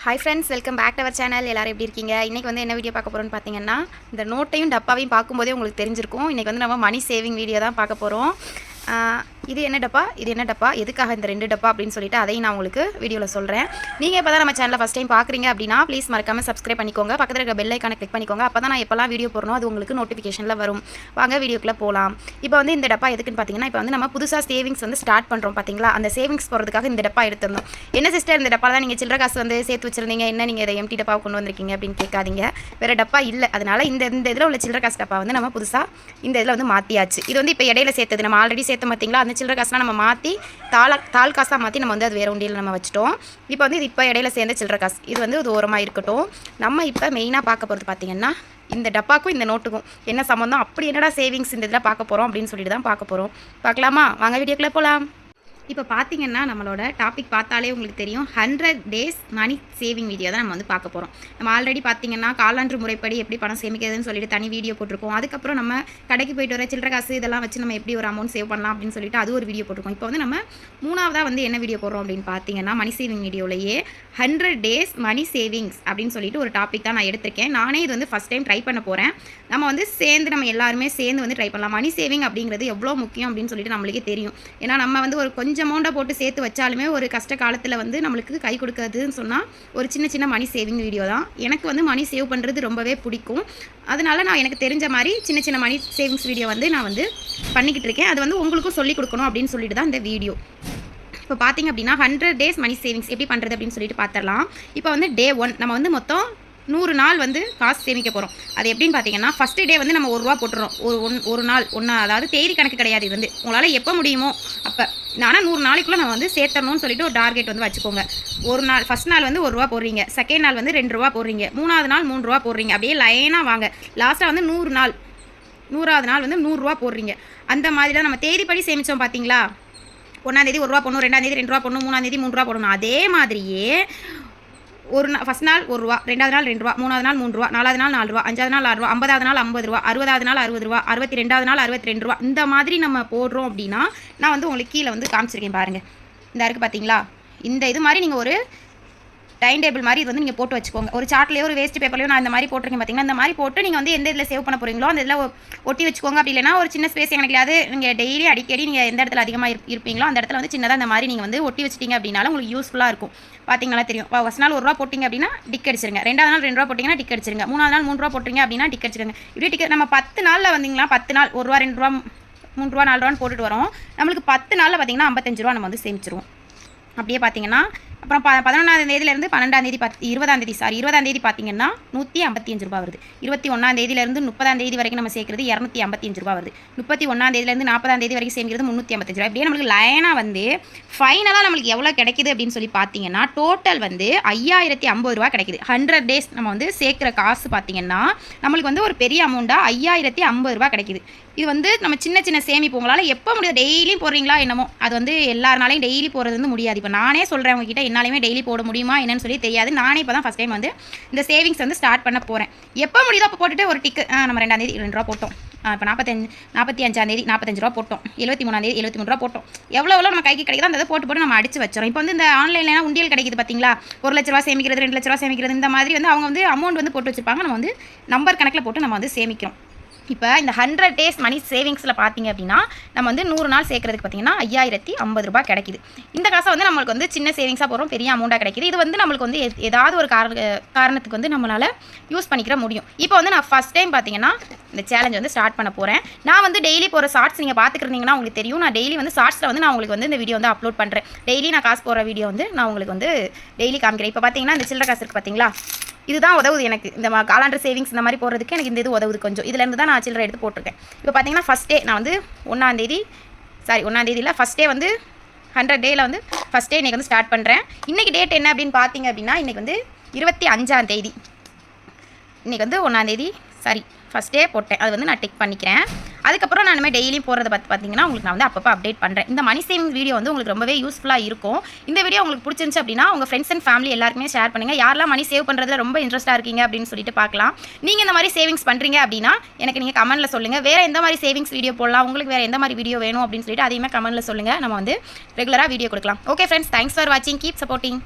Hi friends, welcome back to our channel. எல்லாரும் எப்படி இருக்கீங்க? இன்றைக்கி வந்து என்ன வீடியோ பார்க்க போகிறோன்னு பார்த்தீங்கன்னா, இந்த நோட்டையும் டப்பாவையும் பார்க்கும்போதே உங்களுக்கு தெரிஞ்சிருக்கும். இன்றைக்கி வந்து நம்ம மணி சேவிங் வீடியோ தான் பார்க்க போகிறோம். இது என்ன டப்பா, இது என்ன டப்பா, எதுக்காக இந்த 2 டப்பா அப்படின்னு சொல்லிட்டு அதையும் நான் உங்களுக்கு வீடியோவில் சொல்கிறேன். நீங்கள் இப்போ தான் நம்ம சேனலை ஃபஸ்ட் டைம் பார்க்குறீங்க அப்படின்னா ப்ளீஸ் மறக்காமல் சப்ஸ்கிரைப் பண்ணிக்கோங்க. பக்கத்தில் இருக்க பெல் ஐக்கானை கிளிக் பண்ணிக்கோங்க. அப்போ தான் நான் எப்போல்லாம் வீடியோ போடணும் அது உங்களுக்கு நோட்டிஃபிகேஷனில் வரும். வாங்க வீடியோக்குள்ளே போகலாம். இப்போ வந்து இந்த டப்பா எதுக்குன்னு பார்த்தீங்கன்னா, இப்போ வந்து நம்ம புதுசாக சேவிங்ஸ் வந்து ஸ்டார்ட் பண்ணுறோம் பார்த்தீங்களா, அந்த சேவிங்ஸ் போகிறதுக்காக இந்த டப்பா எடுத்திருந்தோம். என்ன சிஸ்டர், இந்த டப்பா தான் நீங்கள் சில்லற காசு வந்து சேர்த்து வச்சுருந்தீங்க, என்ன நீங்கள் இதை எம்டி டப்பாவை கொண்டு வந்திருக்கீங்க அப்படின்னு கேட்காதீங்க. வேறு டப்பா இல்லை. அதனால் இந்த இதில் உள்ள சில்லற காசு டப்பா வந்து நம்ம புதுசாக இந்த இதில் வந்து மாற்றியாச்சு. இது வந்து இப்போ இடையில சேர்த்தது, நம்ம ஆல்ரெடி சேர்த்து பார்த்தீங்களா, அந்த சில்லற காசுலாம் நம்ம மாற்றி தாள் காசாக மாற்றி நம்ம வந்து அது வேறு உண்டியில் நம்ம வச்சுட்டோம். இப்போ வந்து இது இப்போ இடையில சேர்ந்த சில்லற காசு இது வந்து ஒரு ஓரமாக இருக்கட்டும். நம்ம இப்போ மெயினாக பார்க்க போகிறது பார்த்திங்கன்னா, இந்த டப்பாக்கும் இந்த நோட்டுக்கும் என்ன சம்மந்தம், அப்படி என்னடா சேவிங்ஸ் இந்த இதில் பார்க்க போகிறோம் அப்படின்னு சொல்லிட்டு தான் பார்க்க போகிறோம். பார்க்கலாமா? வாங்க வீடியோக்குள்ளே போகலாம். இப்போ பார்த்தீங்கன்னா நம்மளோட டாபிக் பார்த்தாலே உங்களுக்கு தெரியும், 100 days மணி சேவிங் வீடியோ தான் நம்ம வந்து பார்க்க போகிறோம். நம்ம ஆல்ரெடி பார்த்தீங்கன்னா காலாண்டு முறைப்படி எப்படி பணம் சேமிக்கிறதுன்னு சொல்லிட்டு தனி வீடியோ போட்டிருக்கோம். அதுக்கப்புறம் நம்ம கடைக்கு போய்ட்டு வர சில்லற காசு இதெல்லாம் வச்சு நம்ம எப்படி ஒரு அமௌண்ட் சேவ் பண்ணலாம் அப்படின்னு சொல்லிட்டு அது ஒரு வீடியோ போட்டிருக்கோம். இப்போ வந்து நம்ம மூணாவதாக வந்து என்ன வீடியோ போடுறோம் அப்படின்னு பார்த்தீங்கன்னா, மணி சேவிங் வீடியோலையே 100 days மணி சேவிங்ஸ் அப்படின்னு சொல்லிட்டு ஒரு டாபிக் தான் நான் எடுத்திருக்கேன். நானே இது வந்து ஃபஸ்ட் டைம் ட்ரை பண்ண போகிறேன். நம்ம வந்து நம்ம எல்லாருமே சேர்ந்து வந்து ட்ரை பண்ணலாம். மணி சேவிங் அப்படிங்கிறது எவ்வளோ முக்கியம் அப்படின்னு சொல்லிட்டு நம்மளுக்கே தெரியும். ஏன்னா நம்ம வந்து ஒரு கொஞ்சம் அமௌண்ட்டை போட்டு சேர்த்து வச்சாலுமே ஒரு கஷ்ட காலத்தில் வந்து நம்மளுக்கு கை கொடுக்காதுன்னு சொன்னால் ஒரு சின்ன மணி சேவிங் வீடியோ தான். எனக்கு வந்து மணி சேவ் பண்ணுறது ரொம்பவே பிடிக்கும். அதனால் நான் எனக்கு தெரிஞ்ச மாதிரி சின்ன மணி சேவிங்ஸ் வீடியோ வந்து நான் வந்து பண்ணிக்கிட்டு இருக்கேன். அது வந்து உங்களுக்கும் சொல்லிக் கொடுக்கணும் அப்படின்னு சொல்லிட்டு தான் இந்த வீடியோ. இப்போ பார்த்திங்க அப்படின்னா 100 days மணி சேவிங்ஸ் எப்படி பண்ணுறது அப்படின்னு சொல்லிட்டு பார்த்துடலாம். இப்போ வந்து டே 1 நம்ம வந்து மொத்தம் 100 நாள் வந்து காசு சேமிக்க போகிறோம். அது எப்படின்னு பார்த்தீங்கன்னா, ஃபஸ்ட்டு டே வந்து நம்ம ₹1 போட்டுறோம். ஒரு நாள் அதாவது தேதி கணக்கு கிடையாது. இது வந்து உங்களால் எப்போ முடியுமோ அப்போ. ஆனால் 100 நாளைக்குள்ளே நம்ம வந்து சேர்த்தணும்னு சொல்லிட்டு ஒரு டார்கெட் வந்து வச்சுக்கோங்க. ஒரு நாள் ஃபஸ்ட் நாள் வந்து ₹1 போடுறீங்க, செகண்ட் நாள் வந்து ₹2 போடுறீங்க, மூணாவது நாள் ₹3 போடுறீங்க. அப்படியே லைனாக வாங்க. லாஸ்ட்டாக வந்து 100வது நாள் வந்து ₹100 போடுறீங்க. அந்த மாதிரி தான் நம்ம தேதிப்படி சேமித்தோம் பார்த்தீங்களா. 1ஆம் தேதி ₹1 போடணும், 2ஆம் தேதி ₹2 போடணும், 3ஆம் தேதி ₹3 போடணும். அதே மாதிரியே ஃபஸ்ட் நாள் ₹1, 2வது நாள் ₹2, 3வது நாள் ₹3, 4வது நாள் ₹4, 5வது நாள் ₹6, 50வது நாள் ₹50, 60வது நாள் ₹60, 62வது நாள் ₹62. இந்த மாதிரி நம்ம போடுறோம் அப்படின்னா, நான் வந்து உங்களுக்கு கீழே வந்து காமிச்சிருக்கேன் பாருங்கள். இந்த இருக்குது பார்த்தீங்களா. இந்த இது மாதிரி நீங்கள் ஒரு டைம் டேபிள் மாதிரி இது வந்து நீங்கள் போட்டு வச்சுக்கோங்க. ஒரு சார்ட்லேயோ ஒரு வேஸ்ட் பேப்பர்லையோ நான் இந்த மாதிரி போட்டிருக்கேன் பார்த்தீங்கன்னா. இந்த மாதிரி போட்டு நீங்கள் வந்து எந்த இதில் சேவ் பண்ண போகிறீங்களோ அந்த இதில் ஒட்டி வச்சுக்கோங்க. அப்படி இல்லைனா ஒரு சின்ன ஸ்பேஸ் எனக்கு கிடையாது, நீங்கள் டெய்லி அடிக்கடி நீங்கள் எந்த இடத்துல அதிகமாக இருப்பீங்களோ அந்த இடத்துல வந்து சின்னதாக இந்த மாதிரி நீங்கள் வந்து ஒட்டி வச்சிட்டிங்க அப்படின்னாலும் உங்களுக்கு யூஸ்ஃபுல்லாக இருக்கும். பார்த்தீங்களா தெரியும். ஃபஸ்ட் நாள் ₹1 போட்டிங்க அப்படின்னா டிக் அடிச்சிருங்க. 2வது நாள் ₹2 போட்டிங்கன்னா டிக் அடிச்சிருங்க. 3வது நாள் ₹3 போட்டிங்க அப்படின்னா டிக் அடிச்சிருங்க. இப்படி டிக்கெட் நம்ம 10 நாளில் வந்தீங்களா, 10 நாள் ₹1, ₹2, ₹3, ₹4 போட்டுட்டு வரோம். நம்மளுக்கு 10 நாளில் பார்த்தீங்கன்னா ₹55 நம்ம வந்து சேமிச்சிருவோம். அப்படியே பார்த்தீங்கன்னா அப்புறம் 11ஆம் தேதியிலேருந்து 20ஆம் தேதி பார்த்தீங்கன்னா ₹155 வருது. 21ஆம் தேதியிலேருந்து 30ஆம் தேதி வரைக்கும் நம்ம சேர்க்குறது ₹255 வருது. 31ஆம் தேதியிலேருந்து 40ஆம் தேதி வரைக்கும் சேர்க்கிறது ₹355. இப்படியே நம்மளுக்கு லைனாக வந்து ஃபைனலாக நம்மளுக்கு எவ்வளோ கிடைக்குது அப்படின்னு சொல்லி பார்த்தீங்கன்னா, டோட்டல் வந்து ₹5050 கிடைக்குது. 100 days நம்ம வந்து சேர்க்குற காசு பார்த்தீங்கன்னா நம்மளுக்கு வந்து ஒரு பெரிய அமௌண்ட்டாக ₹5050 கிடைக்குது. இது வந்து நம்ம சின்ன சேமிப்பு உங்களால் எப்போ முடியாது. டெய்லியும் போடுறீங்களா என்னமோ, அது வந்து எல்லாருனாலையும் டெய்லி போடுறது வந்து முடியாது. இப்போ நானே சொல்கிறேன் உங்ககிட்ட, என்னாலையுமே டெய்லி போட முடியுமா என்னன்னு சொல்லி தெரியாது. நானே இப்போ தான் ஃபஸ்ட் டைம் வந்து இந்த சேவிங்ஸ் வந்து ஸ்டார்ட் பண்ண போகிறேன். எப்போ முடியுதோ அப்போ போட்டுட்டு ஒரு டிக்கு நம்ம 2ஆம் தேதி ₹2 போட்டோம், இப்போ 45ஆம் தேதி ₹45 போட்டோம், 73ஆம் தேதி ₹73 போட்டோம். எவ்வளோ நம்ம கைக்கு கிடைக்குதோ அந்த இதை போட்டு நம்ம அடிச்சு வச்சிடும். இப்போ வந்து இந்த ஆன்லைன்லாம் உண்டியல் கிடைக்குது பார்த்தீங்களா, ₹1,00,000 சேமிக்கிறது, ₹2,00,000 சேமிக்கிறது, இந்த மாதிரி வந்து அவங்க வந்து அமௌண்ட் வந்து போட்டு வச்சுருப்பாங்க. நம்ம வந்து நம்பர் கணக்கில் போட்டு நம்ம வந்து சேமிக்கிறோம். இப்போ இந்த 100 days மணி சேவிங்ஸில் பார்த்தீங்க அப்படின்னா நம்ம வந்து 100 நாள் சேர்க்குறதுக்கு பார்த்தீங்கன்னா ₹5050 கிடைக்குது. இந்த காசை வந்து நம்மளுக்கு வந்து சின்ன சேவிங்ஸாக போகிறோம், பெரிய அமௌண்ட்டாக கிடைக்குது. இது வந்து நம்மளுக்கு வந்து ஏதாவது ஒரு காரணத்துக்கு வந்து நம்மளால் யூஸ் பண்ணிக்கிற முடியும். இப்போ வந்து நான் ஃபஸ்ட் டைம் பார்த்தீங்கன்னா இந்த சேலஞ்ச் வந்து ஸ்டார்ட் பண்ண போகிறேன். நான் வந்து டெய்லி போகிற ஷார்ட்ஸ் நீங்கள் பார்த்துக்கிறீங்கன்னா உங்களுக்கு தெரியும். நான் டெய்லி வந்து ஷார்ட்ஸில் வந்து நான் உங்களுக்கு வந்து இந்த வீடியோ வந்து அப்லோட் பண்ணுறேன். டெய்லி நான் காசு போகிற வீடியோ வந்து நான் உங்களுக்கு வந்து டெய்லி காமிக்கிறேன். இப்போ பார்த்தீங்கன்னா இந்த சில்லற காசு இருக்குது பார்த்தீங்களா, இதுதான் உதவுது எனக்கு. இந்த காலாண்டு சேவிங்ஸ் இந்த மாதிரி போகிறதுக்கு எனக்கு இந்த இது உதவுது கொஞ்சம். இதுலேருந்து தான் நான் சில்லறை எடுத்து போட்டிருக்கேன். இப்போ பார்த்தீங்கன்னா ஃபஸ்ட் டே நான் வந்து 1ஆம் தேதியில் ஃபஸ்ட் டே வந்து 100 டேயில் வந்து ஃபஸ்ட் டே இன்றைக்கி வந்து ஸ்டார்ட் பண்ணுறேன். இன்றைக்கி டேட் என்ன அப்படின்னு பார்த்தீங்க அப்படின்னா, இன்றைக்கி வந்து 25ஆம் தேதி. இன்றைக்கி வந்து 1ஆம் தேதி ஃபஸ்ட் டே போட்டேன். அது வந்து நான் டிக் பண்ணிக்கிறேன். அதுக்கப்புறம் நான் இனிமேல் டெய்லியும் போகிறத பார்த்தீங்கன்னா உங்களுக்கு நான் வந்து அப்பப்போ அப்டேட் பண்ணுறேன். இந்த மணி சேவிங் வீடியோ வந்து உங்களுக்கு ரொம்பவே யூஸ்ஃபுல்லாக இருக்கும். இந்த வீடியோ உங்களுக்கு பிடிச்சிருந்துச்சு அப்படின்னா உங்கள் ஃப்ரெண்ட்ஸ் அண்ட் ஃபேமிலி எல்லாருக்குமே ஷேர் பண்ணுங்கள். யாரெல்லாம் மணி சேவ் பண்ணுறதுல ரொம்ப இன்ட்ரெஸ்ட்டாக இருக்கீங்க அப்படின்னு சொல்லிட்டு பார்க்கலாம். நீங்கள் இந்த மாதிரி சேவிங்ஸ் பண்ணுறீங்க அப்படின்னா எனக்கு நீங்கள் கமெண்ட்டில் சொல்லுங்கள். வேறு எந்த மாதிரி சேவிங்ஸ் வீடியோ போடலாம், உங்களுக்கு வேறு எந்த மாதிரி வீடியோ வேணும் அப்படின்னு சொல்லிட்டு அதையுமே கமெண்ட்டில் சொல்லுங்கள். நம்ம வந்து ரெகுலராக வீடியோ கொடுக்கலாம். ஓகே ஃப்ரெண்ட்ஸ், தேங்க்ஸ் ஃபார் வாட்சிங். Keep supporting.